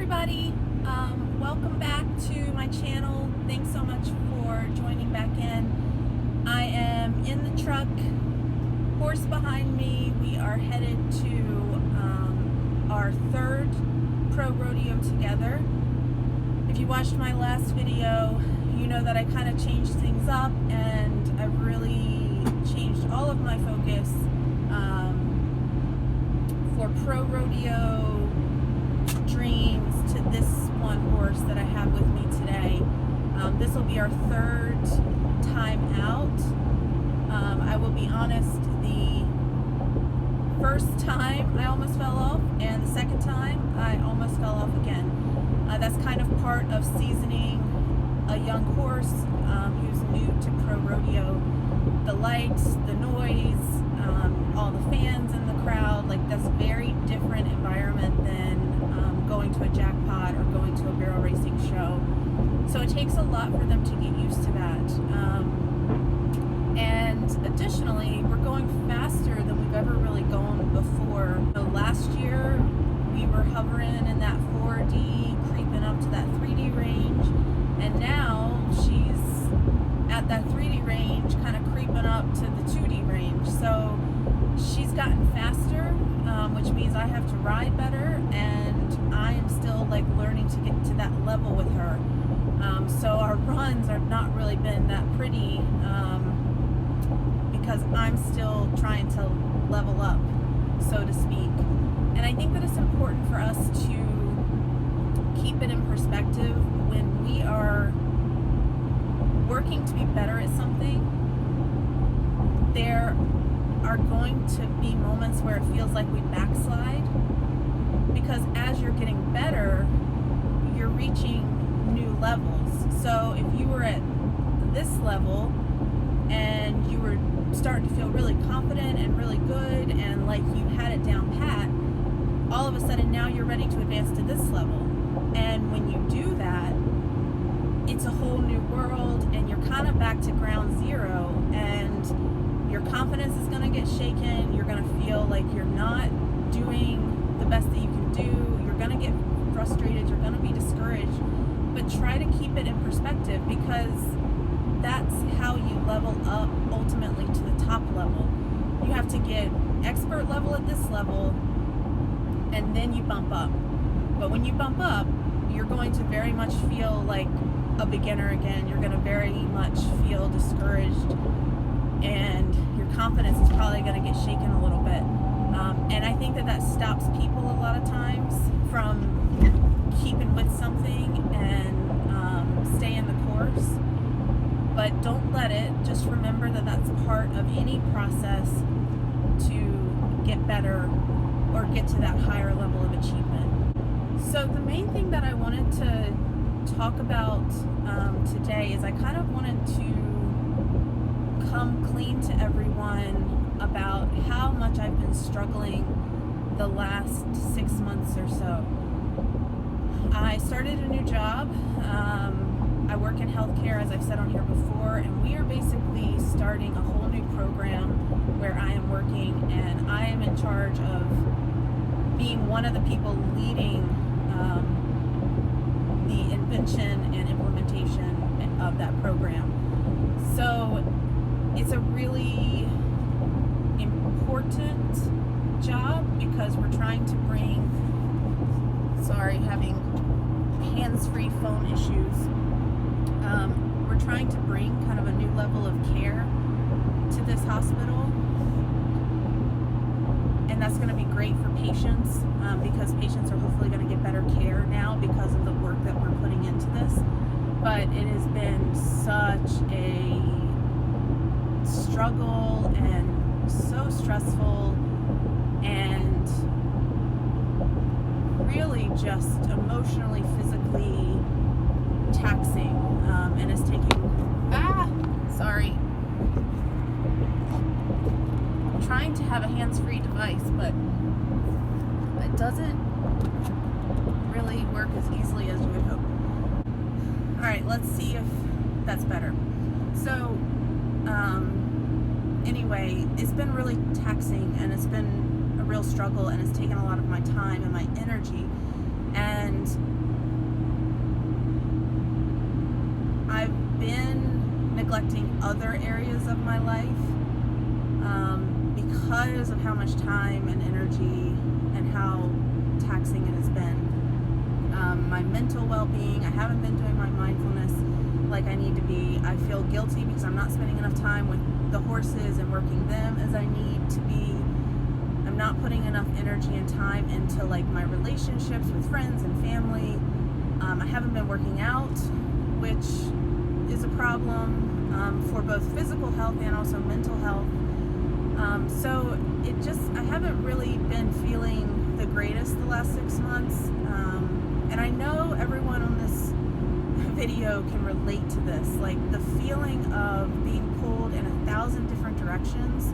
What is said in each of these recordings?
everybody. Welcome back to my channel. Thanks so much for joining back in. I am in the truck, horse behind me. We are headed to our third pro rodeo together. If you watched my last video, you know that I kind of changed things up and I've really changed all of my focus for pro rodeo dreams to this one horse that I have with me today. This will be our third time out. I will be honest, the first time I almost fell off, and the second time I almost fell off again. That's kind of part of seasoning a young horse who's new to pro rodeo. The lights, the noise, all the fans in the crowd, like that's a very different environment than going to a jackpot or going to a barrel racing show. So it takes a lot for them to get used to that. And additionally, we're going faster than we've ever really gone before. So last year, we were hovering in that 4D, creeping up to that 3D range. And now she's at that 3D range, kind of creeping up to the 2D range. So she's gotten faster, which means I have to ride better, and I am still like learning to get to that level with her. So our runs have not really been that pretty because I'm still trying to level up, so to speak. And I think that it's important for us to keep it in perspective when we are working to be better at something. There are going to be moments where it feels like we backslide, because as you're getting better, you're reaching new levels. So if you were at this level and you were starting to feel really confident and really good and like you had it down pat, all of a sudden now you're ready to advance to this level. And when you do that, it's a whole new world and you're kind of back to ground zero, and your confidence is going to get shaken. You're going to feel like you're not doing the best that you can do. You're going to get frustrated. You're going to be discouraged. But try to keep it in perspective, because that's how you level up ultimately to the top level. You have to get expert level at this level, and then you bump up. But when you bump up, you're going to very much feel like a beginner again. You're going to very much feel discouraged, and your confidence is probably going to get shaken a little bit. And I think that stops people a lot of times from keeping with something and staying the course. But don't let it. Just remember that that's part of any process to get better or get to that higher level of achievement. So the main thing that I wanted to talk about today is I kind of wanted to come clean to everyone about how much I've been struggling the last 6 months or so. I started a new job. I work in healthcare, as I've said on here before, and we are basically starting a whole new program where I am working, and I am in charge of being one of the people leading the invention and implementation of that program. So it's a really important job because we're trying to bring, having hands-free phone issues. We're trying to bring kind of a new level of care to this hospital, and that's going to be great for patients because patients are hopefully going to get better care now because of the work that we're putting into this. But it has been such a struggle and so stressful and really just emotionally, physically taxing, and it's taking I'm trying to have a hands-free device, but it doesn't really work as easily as you would hope. Alright, let's see if that's better. So anyway, it's been really taxing, and it's been a real struggle, and it's taken a lot of my time and my energy. And neglecting other areas of my life because of how much time and energy and how taxing it has been. My mental well-being, I haven't been doing my mindfulness like I need to be. I feel guilty because I'm not spending enough time with the horses and working them as I need to be. I'm not putting enough energy and time into like my relationships with friends and family. I haven't been working out, which is a problem for both physical health and also mental health. So I haven't really been feeling the greatest the last 6 months. And I know everyone on this video can relate to this, like the feeling of being pulled in 1,000 different directions,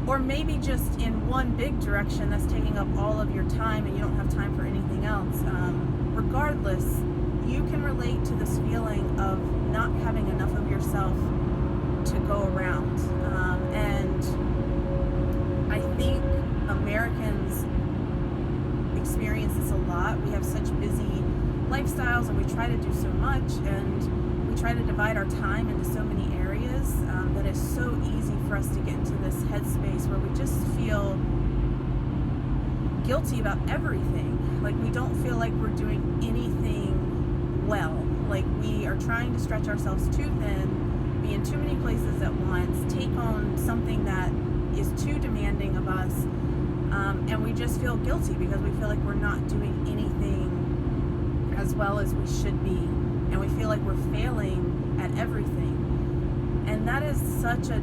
or maybe just in one big direction that's taking up all of your time and you don't have time for anything else. Regardless, you can relate to this feeling of not having enough of yourself to go around. And I think Americans experience this a lot. We have such busy lifestyles and we try to do so much, and we try to divide our time into so many areas that it's so easy for us to get into this headspace where we just feel guilty about everything. Like we don't feel like we're doing anything well. Like we are trying to stretch ourselves too thin, be in too many places at once, take on something that is too demanding of us, and we just feel guilty because we feel like we're not doing anything as well as we should be, and we feel like we're failing at everything. And that is such a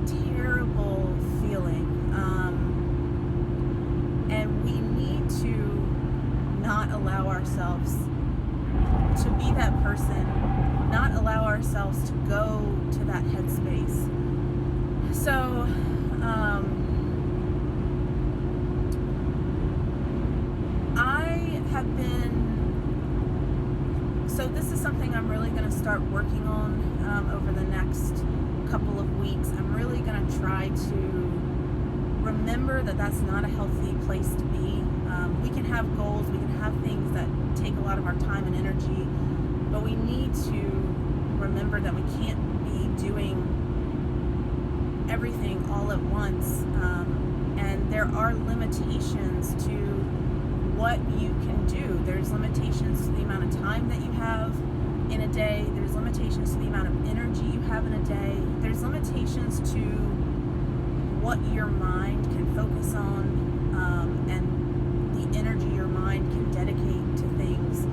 terrible feeling. And we need to not allow ourselves to be that person, not allow ourselves to go to that headspace. So, this is something I'm really going to start working on over the next couple of weeks. I'm really going to try to remember that that's not a healthy place to be. We can have goals, we can have things that take a lot of our time and energy, but we need to remember that we can't be doing everything all at once, and there are limitations to what you can do. There's limitations to the amount of time that you have in a day. There's limitations to the amount of energy you have in a day. There's limitations to what your mind can focus on, and the energy your mind can dedicate to things.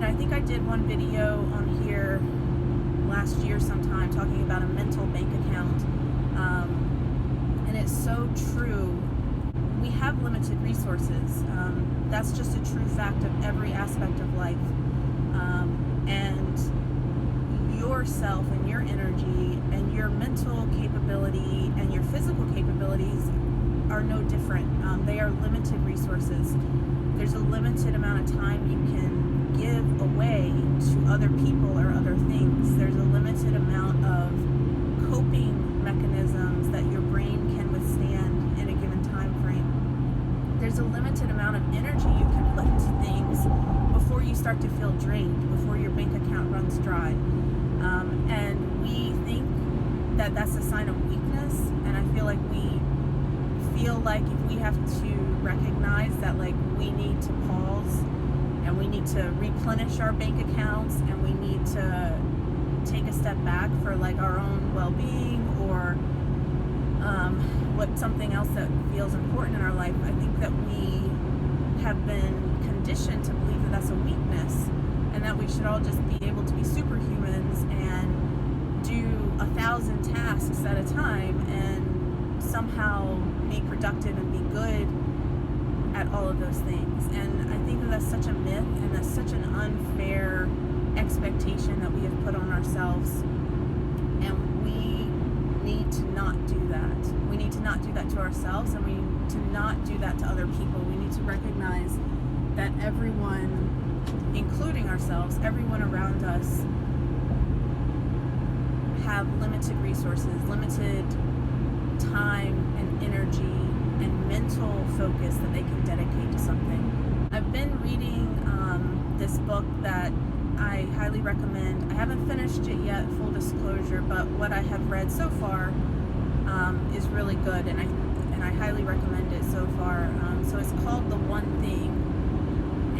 I think I did one video on here last year sometime talking about a mental bank account, and it's so true. We have limited resources. That's just a true fact of every aspect of life. And yourself and your energy and your mental capability and your physical capabilities are no different. They are limited resources. There's a limited amount of time you can give away to other people or other things. There's a limited amount of coping mechanisms that your brain can withstand in a given time frame. There's a limited amount of energy you can put into things before you start to feel drained, before your bank account runs dry. And we think that that's a sign of weakness, and I feel like we feel like if we have to recognize that, like, we need to pause and we need to replenish our bank accounts and we need to take a step back for like our own well-being or what something else that feels important in our life. I think that we have been conditioned to believe that that's a weakness, and that we should all just be able to be superhumans and do 1,000 tasks at a time and somehow be productive and be good at all of those things. And I think that that's such a myth, and that's such an unfair expectation that we have put on ourselves, and we need to not do that. We need to not do that to ourselves, and we need to not do that to other people. We need to recognize that everyone, including ourselves, everyone around us, have limited resources, limited time and energy and mental focus that they can dedicate to something. I've been reading this book that I highly recommend. I haven't finished it yet, full disclosure, but what I have read so far is really good, and I highly recommend it so far. So it's called The One Thing,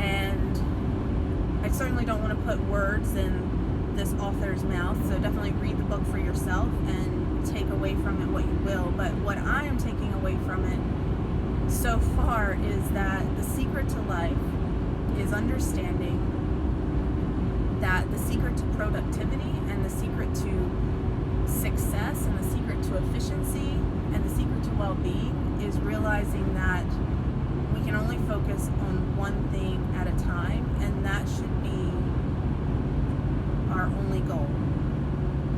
and I certainly don't want to put words in this author's mouth, so definitely read the book for yourself and take away from it what you will. But what I am taking away from it so far is that the secret to life is understanding that the secret to productivity and the secret to success and the secret to efficiency and the secret to well-being is realizing that we can only focus on one thing at a time, and that should be our only goal.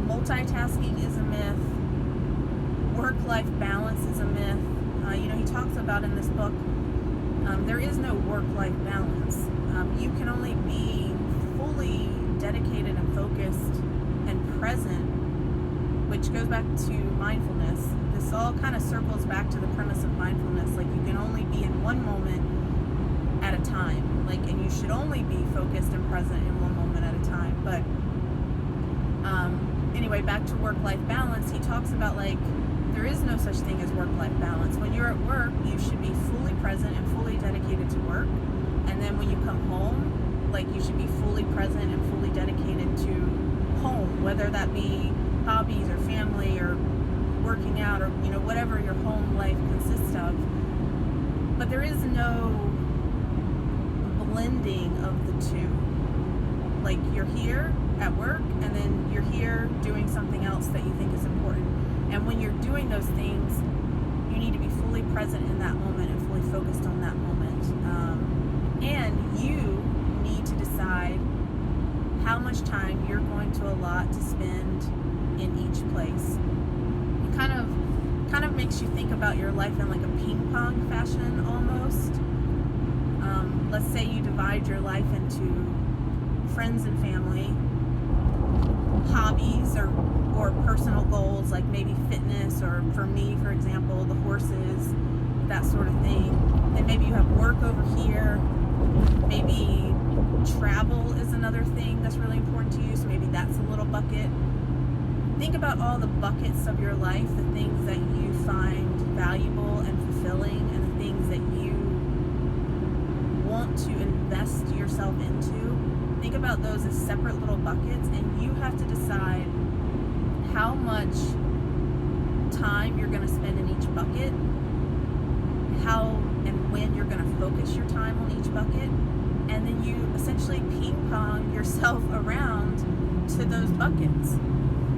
Multitasking is a myth. Work-life balance is a myth. He talks about in this book, there is no work-life balance. You can only be fully dedicated and focused and present, which goes back to mindfulness. This all kind of circles back to the premise of mindfulness. Like, you can only be in one moment at a time. And you should only be focused and present in one moment at a time. But anyway, back to work-life balance. He talks about there is no such thing as work-life balance. When you're at work, you should be fully present and fully dedicated to work. And then when you come home, you should be fully present and fully dedicated to home, whether that be hobbies or family or working out or whatever your home life consists of. But there is no blending of the two. You're here at work, and then you're here doing something else that you think is important. And when you're doing those things, you need to be fully present in that moment and fully focused on that moment. And you need to decide how much time you're going to allot to spend in each place. It kind of makes you think about your life in a ping pong fashion almost. Let's say you divide your life into friends and family, hobbies or personal goals, like maybe fitness, or for me, for example, the horses, that sort of thing. Then maybe you have work over here. Maybe travel is another thing that's really important to you, so maybe that's a little bucket. Think about all the buckets of your life, the things that you find valuable and fulfilling, and the things that you want to invest yourself into. Think about those as separate little buckets, and you have to decide how much time you're going to spend in each bucket, how and when you're going to focus your time on each bucket, and then you essentially ping pong yourself around to those buckets.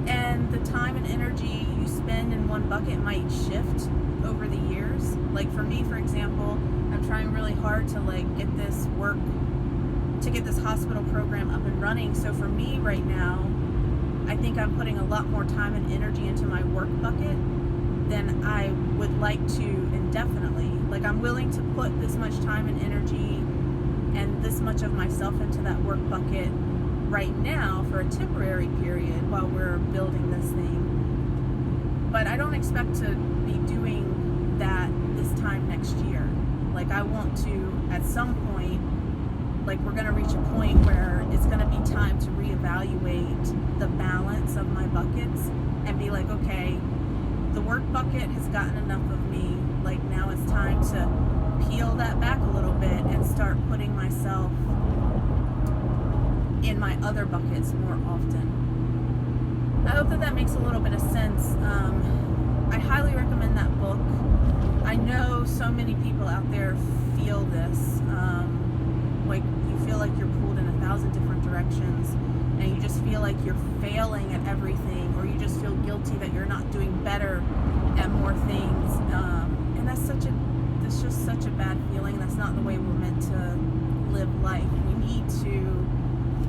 And the time and energy you spend in one bucket might shift over the years. For me, for example, I'm trying really hard to get this hospital program up and running. So for me right now, I think I'm putting a lot more time and energy into my work bucket than I would like to indefinitely. I'm willing to put this much time and energy and this much of myself into that work bucket right now for a temporary period while we're building this thing. But I don't expect to be doing that this time next year. I want to, at some point, we're going to reach a point where it's going to be time to reevaluate the balance of my buckets and be okay, the work bucket has gotten enough of me. Now it's time to peel that back a little bit and start putting myself in my other buckets more often. I hope that makes a little bit of sense. I highly recommend that book. I know so many people out there feel this. You feel like you're pulled in 1,000 different directions, and you just feel like you're failing at everything, or you just feel guilty that you're not doing better at more things. And that's just such a bad feeling. That's not the way we're meant to live life. We need to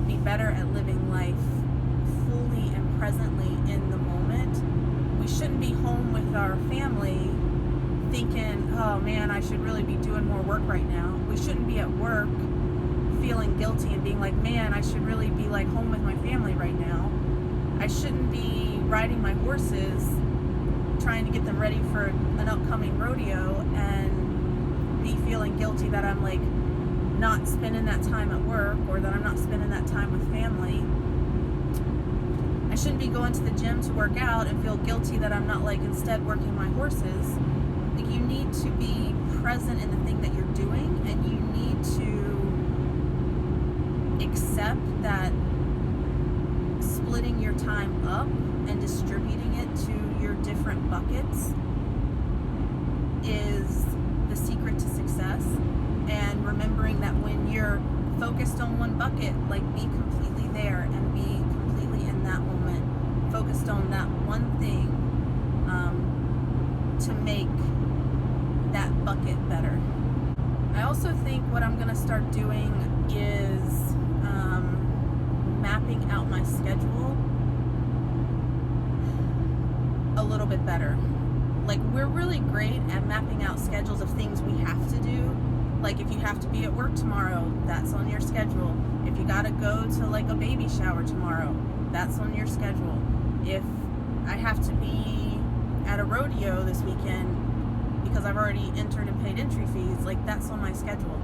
be better at living life fully and presently in the moment. We shouldn't be home with our family thinking, oh man, I should really be doing more work right now. We shouldn't be at work feeling guilty and being man, I should really be home with my family right now. I shouldn't be riding my horses trying to get them ready for an upcoming rodeo and be feeling guilty that I'm not spending that time at work, or that I'm not spending that time with family. I shouldn't be going to the gym to work out and feel guilty that I'm not like instead working my horses. Like, you need to be present in the thing that you're doing, and you need to accept that splitting your time up and distributing it to your different buckets is the secret to success. And remembering that when you're focused on one bucket, like, be completely there and be completely in that moment, focused on that one thing, to make that bucket better. I also think what I'm going to start doing is mapping out my schedule a little bit better. Like, we're really great at mapping out schedules of things we have to do. Like, if you have to be at work tomorrow, that's on your schedule. If you gotta go to like a baby shower tomorrow, that's on your schedule. If I have to be at a rodeo this weekend because I've already entered and paid entry fees, like, that's on my schedule.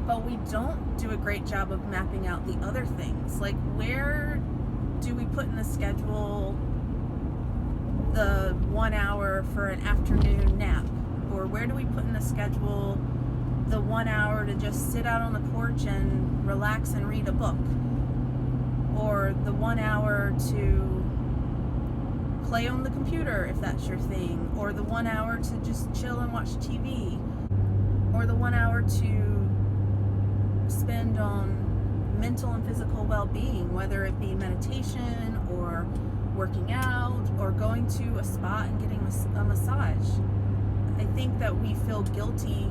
But we don't do a great job of mapping out the other things. Like, where do we put in the schedule the 1 hour for an afternoon nap? Or where do we put in the schedule the 1 hour to just sit out on the porch and relax and read a book? Or the 1 hour to play on the computer, if that's your thing? Or the 1 hour to just chill and watch TV? Or the 1 hour to spend on mental and physical well-being, whether it be meditation or working out or going to a spa and getting a massage. I think that we feel guilty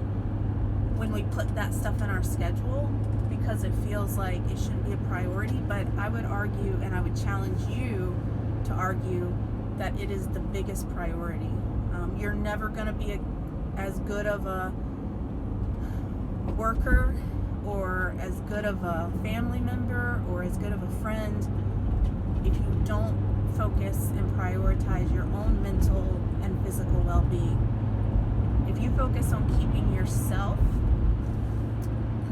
when we put that stuff in our schedule because it feels like it shouldn't be a priority, but I would argue, and I would challenge you to argue, that it is the biggest priority. You're never going to be as good of a worker or as good of a family member or as good of a friend if you don't focus and prioritize your own mental and physical well-being. If you focus on keeping yourself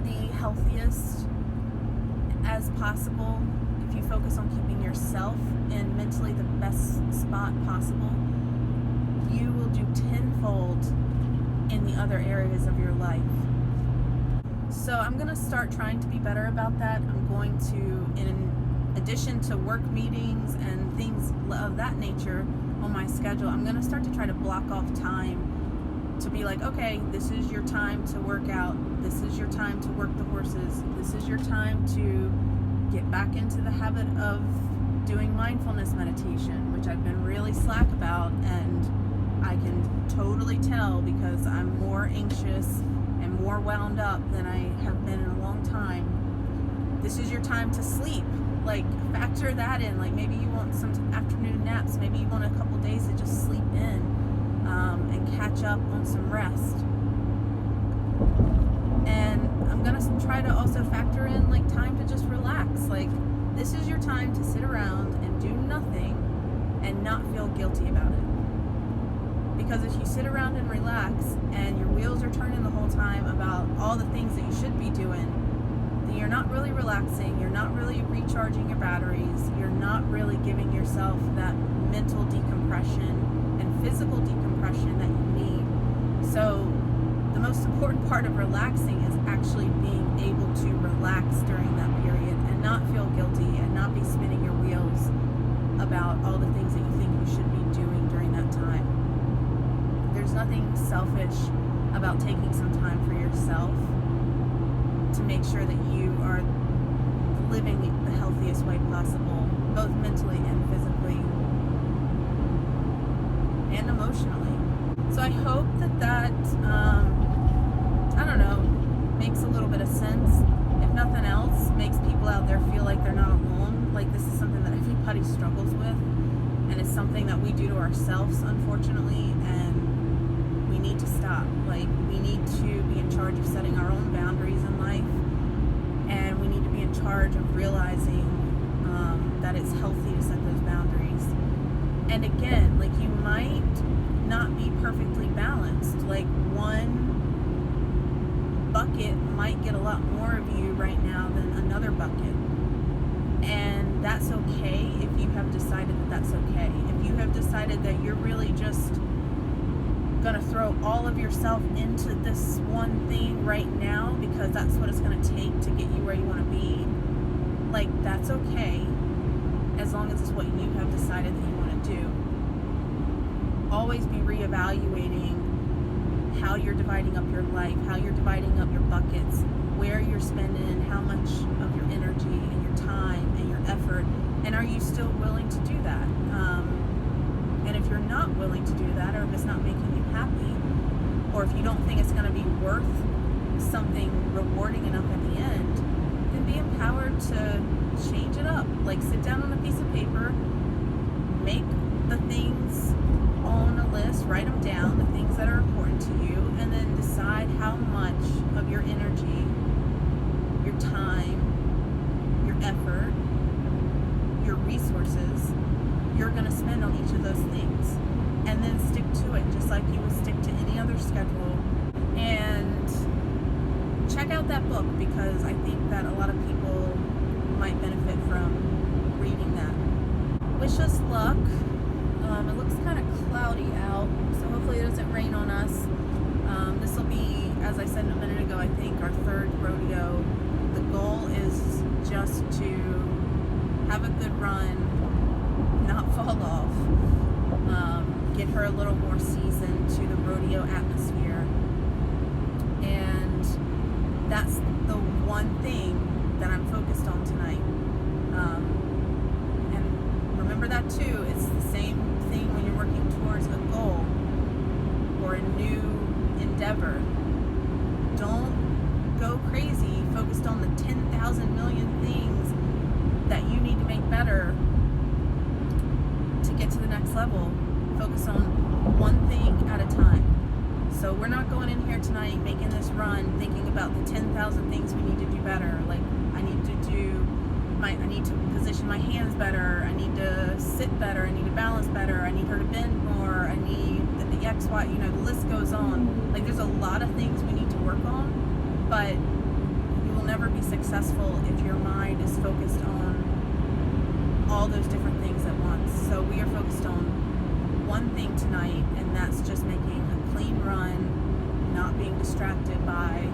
the healthiest as possible, if you focus on keeping yourself in mentally the best spot possible, you will do tenfold in the other areas of your life. So I'm going to start trying to be better about that. I'm going to, in addition to work meetings and things of that nature on my schedule, I'm going to start to try to block off time to be like, okay, this is your time to work out. This is your time to work the horses. This is your time to get back into the habit of doing mindfulness meditation, which I've been really slack about, and I can totally tell because I'm more anxious and more wound up than I have been in a long time. This is your time to sleep. Like, factor that in. Like, maybe you want some afternoon naps. Maybe you want a couple days to just sleep in and catch up on some rest. And I'm gonna try to also factor in like time to just relax. Like, this is your time to sit around and do nothing and not feel guilty about it. Because if you sit around and relax and your wheels are turning the whole time about all the things that you should be doing, then you're not really relaxing, you're not really recharging your batteries, you're not really giving yourself that mental decompression and physical decompression that you need. So the most important part of relaxing is actually being able to relax during that period and not feel guilty and not be spinning your wheels about all the things that you think you should be doing during that time. There's nothing selfish about taking some time for yourself to make sure that you are living the healthiest way possible, both mentally and physically and emotionally. So I hope that I don't know, makes a little bit of sense. If nothing else, makes people out there feel like they're not alone. Like, this is something that everybody struggles with, and it's something that we do to ourselves, unfortunately, and we need to stop. Like, we need to be in charge of setting our own boundaries in life, and we need to be in charge of realizing that it's healthy to set those boundaries. And again, like, you might not be perfectly balanced. Like, one bucket might get a lot more of you right now than another bucket. And that's okay if you have decided that that's okay. If you have decided that you're really just gonna throw all of yourself into this one thing right now because that's what it's gonna take to get you where you want to be, like, that's okay, as long as it's what you have decided that you want to do. Always be reevaluating how you're dividing up your life, how you're dividing up your buckets, where you're spending how much of your energy and your time and your effort, and are you still willing to do that? And if you're not willing to do that, or if it's not making you happy, or if you don't think it's going to be worth something rewarding enough at the end, then be empowered to change it up. Like, sit down on a piece of paper, make the things on a list, write them down, the things that are important to you, and then decide how much of your energy, your time, your effort, your resources you're going to spend on each of those things, and then stick to it just like you would stick to any other schedule. And check out that book, because I think that a lot of people might benefit from reading that. Wish us luck. It looks kind of cloudy out, so hopefully it doesn't rain on us. This will be, as I said a minute ago, I think our third rodeo. The goal is just to have a good run, not fall off, get her a little more seasoned to the rodeo atmosphere. And that's the one thing that I'm focused on tonight. And remember that too, it's the same thing when you're working towards a goal or a new endeavor. Don't go crazy focused on the 10,000 million things that you need to make better to get to the next level. Focus on one thing at a time. So we're not going in here tonight making this run thinking about the 10,000 things we need to do better. Like, I need to position my hands better, I need to sit better, I need to balance better, I need her to bend more, I need the X, Y, the list goes on. Like, there's a lot of things we need to work on, but you will never be successful if your mind is focused on all those different things at once. So we are focused on one thing tonight, and that's just making a clean run, not being distracted by